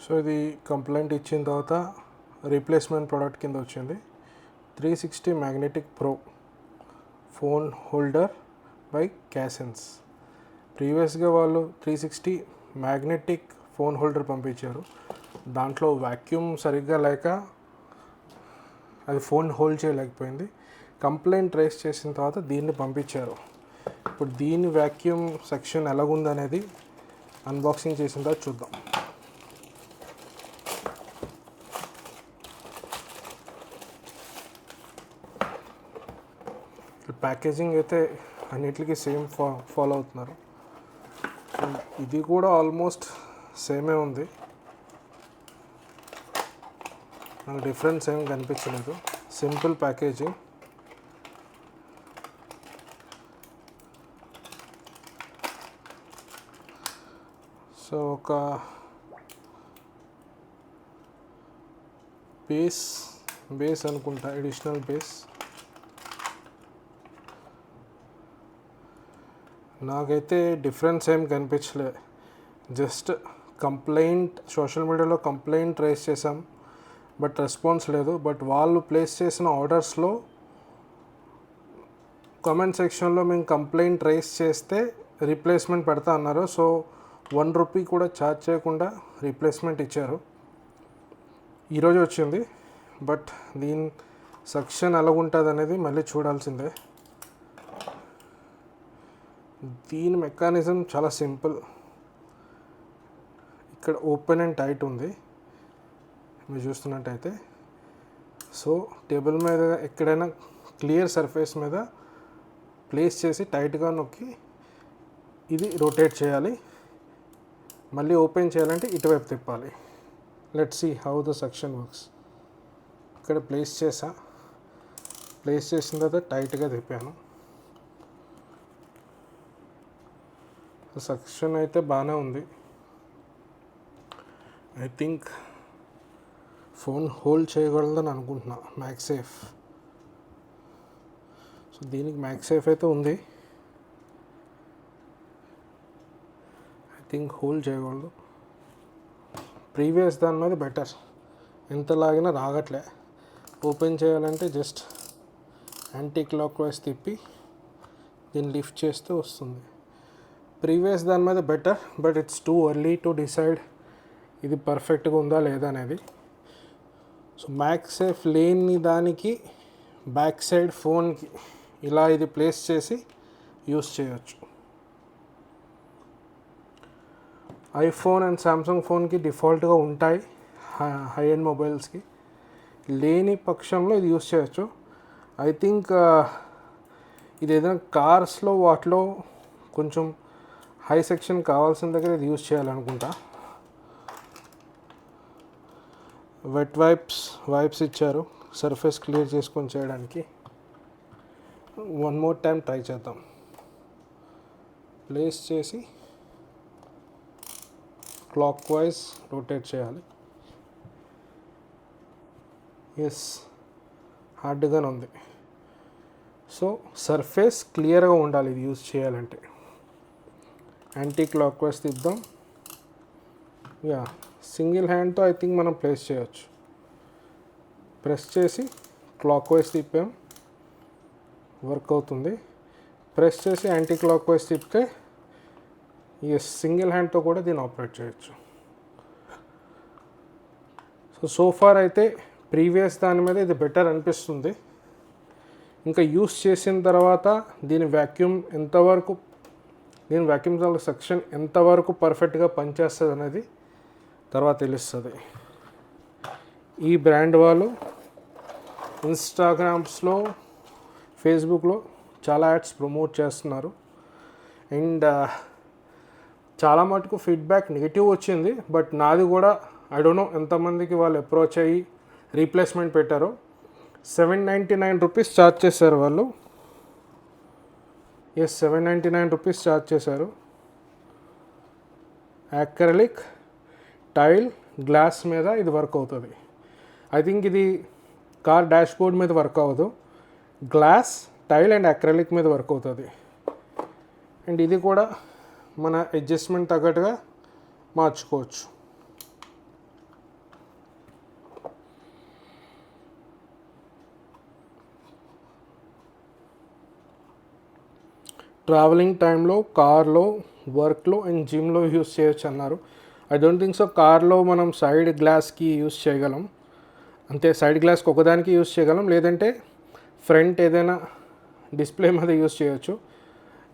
So ఇది complaint ఇచ్చిన తర్వాత రీప్లేస్మెంట్ ప్రోడక్ట్ కింద వచ్చింది. 360 magnetic pro phone holder by క్యాసెన్స్. ప్రీవియస్గా వాళ్ళు 360 మ్యాగ్నెటిక్ ఫోన్ హోల్డర్ పంపించారు. దాంట్లో వ్యాక్యూమ్ సరిగ్గా లేక అది ఫోన్ హోల్డ్ చేయలేకపోయింది. కంప్లైంట్ రేస్ చేసిన తర్వాత దీన్ని పంపించారు. ఇప్పుడు దీని వ్యాక్యూమ్ సెక్షన్ ఎలాగుందనేది అన్బాక్సింగ్ చేసిన తర్వాత చూద్దాం. ప్యాకేజింగ్ అయితే అన్నిటికీ సేమ్ ఫాలో అవుతున్నారు. ఇది కూడా ఆల్మోస్ట్ సేమే ఉంది, నాకు డిఫరెన్స్ ఏం కనిపించలేదు. Simple packaging. సో ఒక బేస్ అనుకుంటా, ఎడిషనల్ బేస్. నాకైతే డిఫరెన్స్ ఏం కనిపించలే. జస్ట్ కంప్లైంట్, సోషల్ మీడియాలో కంప్లైంట్ రేస్ చేసాం, బట్ రెస్పాన్స్ లేదు. బట్ వాళ్ళు ప్లేస్ చేసిన ఆర్డర్స్లో కామెంట్ సెక్షన్లో మేము కంప్లైంట్ రేస్ చేస్తే రీప్లేస్మెంట్ పెడతా అన్నారు. సో ₹1 కూడా ఛార్జ్ చేయకుండా రీప్లేస్మెంట్ ఇచ్చారు. ఈరోజు వచ్చింది, బట్ దీని సెక్షన్ ఎలాగుంటుంది అనేది మళ్ళీ చూడాల్సిందే. దీని మెకానిజం చాలా సింపుల్. ఇక్కడ ఓపెన్ అండ్ టైట్ ఉంది మీరు చూస్తున్నట్టయితే. సో టేబుల్ మీద ఎక్కడైనా క్లియర్ సర్ఫేస్ మీద ప్లేస్ చేసి టైట్గా నొక్కి ఇది రొటేట్ చేయాలి. మళ్ళీ ఓపెన్ చేయాలంటే ఇటువైపు తిప్పాలి. Let's see how the section works. ఇక్కడ ప్లేస్ చేసిన తర్వాత టైట్గా తిప్పాను. సెక్షన్ అయితే బాగానే ఉంది. ఐ థింక్ ఫోన్ హోల్డ్ చేయగలదని అనుకుంటున్నా. మ్యాగ్సేఫ్. సో దీనికి మ్యాగ్సేఫ్ అయితే ఉంది. ఐ థింక్ హోల్డ్ చేయగలదు. ప్రీవియస్ దాని మీద బెటర్. ఎంత లాగినా రాగట్లే. ఓపెన్ చేయాలంటే జస్ట్ యాంటీ క్లాక్ వైజ్ తిప్పి దీన్ని లిఫ్ట్ చేస్తే వస్తుంది. ప్రీవియస్ దాని మీద better, but it's too early to decide ఇది పర్ఫెక్ట్గా ఉందా లేదా అనేది. సో మ్యాగ్సేఫ్ లేని దానికి బ్యాక్ సైడ్ ఫోన్కి ఇలా ఇది ప్లేస్ చేసి యూస్ చేయొచ్చు. ఐఫోన్ అండ్ సామ్సంగ్ ఫోన్కి డిఫాల్ట్గా ఉంటాయి హై ఎండ్ మొబైల్స్కి. లేని పక్షంలో ఇది యూస్ చేయొచ్చు. ఐ థింక్ ఇది ఏదైనా కార్స్లో వాటిలో కొంచెం హై సెక్షన్ కావాల్సిన దగ్గర ఇది యూజ్ చేయాలనుకుంటా. వెట్ వైప్స్ ఇచ్చారు సర్ఫేస్ క్లియర్ చేసుకొని చేయడానికి. వన్ మోర్ టైం ట్రై చేద్దాం. ప్లేస్ చేసి క్లాక్ వైజ్ రొటేట్ చేయాలి. ఎస్, హార్డ్గానే ఉంది. సో సర్ఫేస్ క్లియర్గా ఉండాలి ఇది యూజ్ చేయాలంటే. యాంటీ క్లాక్ వైజ్ తిద్దాం. యా, సింగిల్ హ్యాండ్తో ఐ థింక్ మనం ప్లేస్ చేయొచ్చు. ప్రెస్ చేసి క్లాక్ వైజ్ తిప్పాం, వర్క్ అవుతుంది. ప్రెస్ చేసి యాంటీ క్లాక్ వైజ్ తిప్పితే ఎస్, సింగిల్ హ్యాండ్తో కూడా దీన్ని ఆపరేట్ చేయొచ్చు. సో ఫార్ అయితే ప్రీవియస్ దాని మీద ఇది బెటర్ అనిపిస్తుంది. ఇంకా యూస్ చేసిన తర్వాత దీని వ్యాక్యూమ్ సెక్షన్ ఎంతవరకు పర్ఫెక్ట్గా పనిచేస్తుంది అనేది తర్వాత తెలుస్తుంది. ఈ బ్రాండ్ వాళ్ళు ఇన్స్టాగ్రామ్స్లో, ఫేస్బుక్లో చాలా యాడ్స్ ప్రమోట్ చేస్తున్నారు. అండ్ చాలా మటుకు ఫీడ్బ్యాక్ నెగిటివ్ వచ్చింది. బట్ నాది కూడా ఐ డోంట్ నో ఎంతమందికి వాళ్ళు అప్రోచ్ అయ్యి రీప్లేస్మెంట్ పెట్టారో. ₹799 ఛార్జ్ చేశారు వాళ్ళు. ఎస్, ₹799 ఛార్జ్ చేశారు. యాక్రిలిక్ టైల్ గ్లాస్ మీద ఇది వర్క్ అవుతుంది. ఐ థింక్ ఇది కార్ డాష్ బోర్డ్ మీద వర్క్ అవ్వదు. గ్లాస్, టైల్ అండ్ యాక్రిలిక్ మీద వర్క్ అవుతుంది. అండ్ ఇది కూడా మన అడ్జస్ట్మెంట్ తగ్గట్టుగా మార్చుకోవచ్చు. ట్రావెలింగ్ టైంలో కార్లో వర్క్లో అండ్ జిమ్లో యూస్ చేయొచ్చు అన్నారు. ఐ డోంట్ థింక్ సో కార్లో మనం సైడ్ గ్లాస్కి యూస్ చేయగలం, అంతే సైడ్ గ్లాస్కి ఒకదానికి యూస్ చేయగలం, లేదంటే ఫ్రంట్ ఏదైనా డిస్ప్లే మీద యూస్ చేయొచ్చు.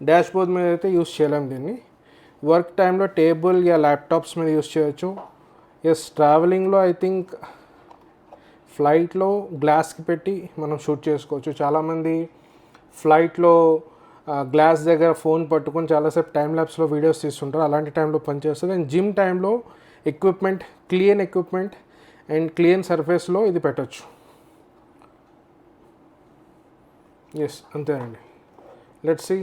డాష్ బోర్డ్ మీద అయితే యూస్ చేయలేం దీన్ని. వర్క్ టైంలో టేబుల్ యా ల్యాప్టాప్స్ మీద యూస్ చేయొచ్చు. ఎస్, ట్రావెలింగ్లో ఐ థింక్ ఫ్లైట్లో గ్లాస్కి పెట్టి మనం షూట్ చేసుకోవచ్చు. చాలామంది ఫ్లైట్లో గ్లాస్ దగ్గర ఫోన్ పట్టుకొని చాలాసేపు టైం ల్యాప్స్లో వీడియోస్ తీస్తుంటారు, అలాంటి టైంలో పనిచేస్తుంది. అండ్ జిమ్ టైంలో equipment, clean equipment and clean సర్ఫేస్లో ఇది పెట్టచ్చు. ఎస్, అంతేనండి. Let's see